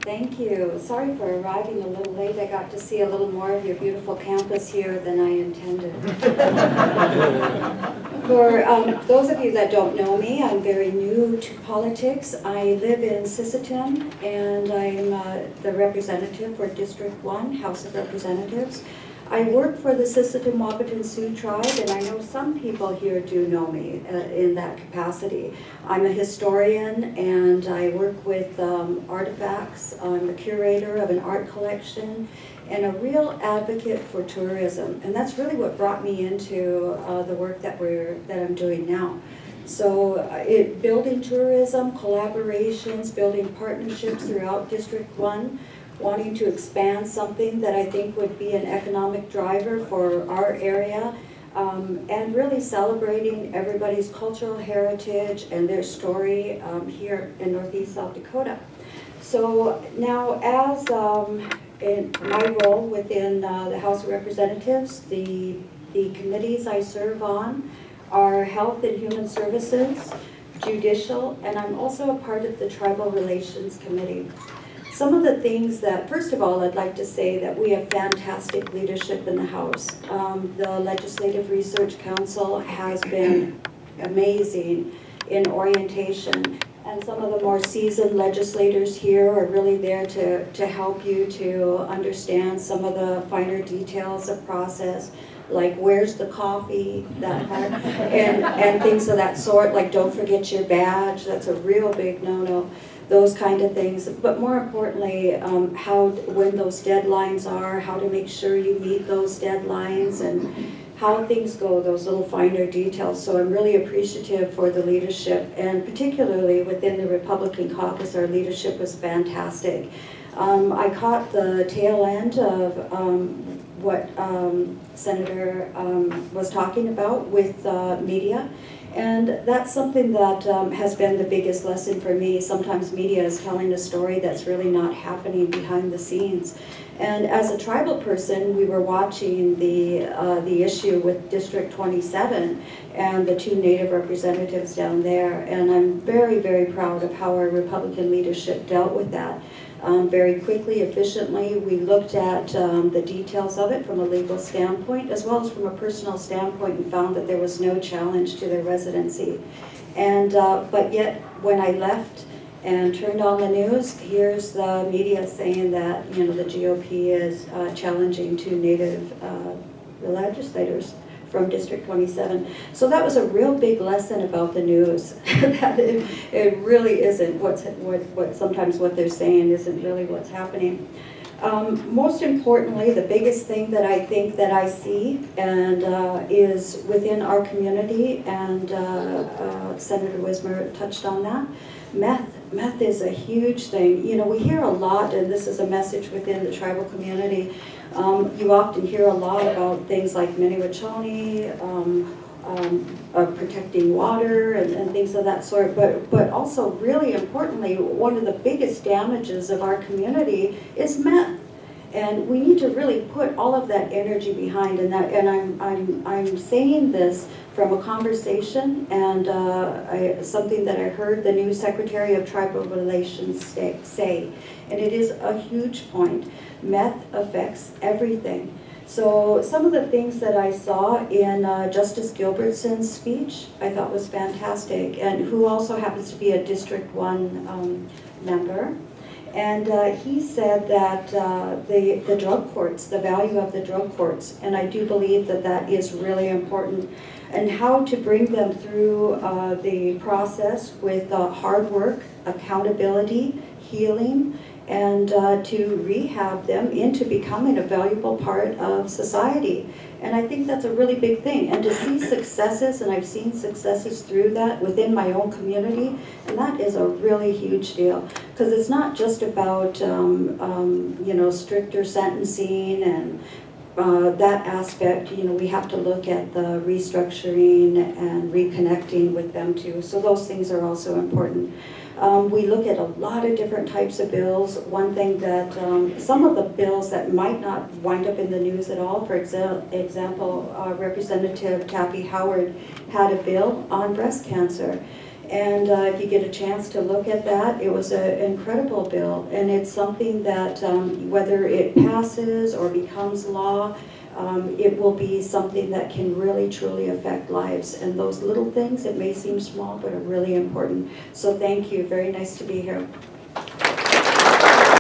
Thank you. Sorry for arriving a little late. I got to see a little more of your beautiful campus here than I intended. For those of you that don't know me, I'm very new to politics. I live in Sisseton, and I'm the representative for District 1, House of Representatives. I work for the Sisseton-Wahpeton Sioux tribe, and I know some people here do know me in that capacity. I'm a historian, and I work with artifacts. I'm a curator of an art collection, and a real advocate for tourism. And that's really what brought me into the work that I'm doing now. So building tourism, collaborations, building partnerships throughout District 1, wanting to expand something that I think would be an economic driver for our area, and really celebrating everybody's cultural heritage and their story here in Northeast South Dakota. So now, as in my role within the House of Representatives, the committees I serve on are Health and Human Services, Judicial, and I'm also a part of the Tribal Relations Committee. Some of the things that, first of all, I'd like to say that we have fantastic leadership in the House. The Legislative Research Council has been amazing in orientation, and some of the more seasoned legislators here are really there to help you to understand some of the finer details of process, like where's the coffee, that part, and things of that sort, like don't forget your badge. That's a real big no-no. Those kind of things, but more importantly, when those deadlines are, how to make sure you meet those deadlines, and how things go, those little finer details. So I'm really appreciative for the leadership, and particularly within the Republican caucus, our leadership was fantastic. I caught the tail end of what Senator was talking about with media. And that's something that has been the biggest lesson for me. Sometimes media is telling a story that's really not happening behind the scenes. And as a tribal person, we were watching the issue with District 27 and the 2 Native representatives down there. And I'm very, very proud of how our Republican leadership dealt with that. Very quickly, efficiently. We looked at the details of it from a legal standpoint as well as from a personal standpoint, and found that there was no challenge to their residency. And but yet, when I left and turned on the news, here's the media saying that the GOP is challenging 2 Native legislators from District 27. So that was a real big lesson about the news, that it really isn't sometimes what they're saying isn't really what's happening. Most importantly, the biggest thing that I think that I see and is within our community, and Senator Wismer touched on that, meth is a huge thing. We hear a lot, and this is a message within the tribal community. You often hear a lot about things like Miniwachoni, protecting water and things of that sort, but also really importantly, one of the biggest damages of our community is meth. And we need to really put all of that energy behind, and I'm saying this from a conversation and something that I heard the new Secretary of Tribal Relations say, and it is a huge point. Meth affects everything. So some of the things that I saw in Justice Gilbertson's speech I thought was fantastic, and who also happens to be a District 1 member. And he said that the drug courts, the value of the drug courts, and I do believe that that is really important, and how to bring them through the process with hard work, accountability, healing, and to rehab them into becoming a valuable part of society. And I think that's a really big thing. And to see successes, and I've seen successes through that within my own community, and that is a really huge deal. Because it's not just about, stricter sentencing and that aspect. We have to look at the restructuring and reconnecting with them too. So those things are also important. We look at a lot of different types of bills. One thing that, some of the bills that might not wind up in the news at all, for example, Representative Taffy Howard had a bill on breast cancer. And if you get a chance to look at that, it was an incredible bill. And it's something that whether it passes or becomes law, it will be something that can really truly affect lives. And those little things, it may seem small, but are really important. So thank you. Very nice to be here.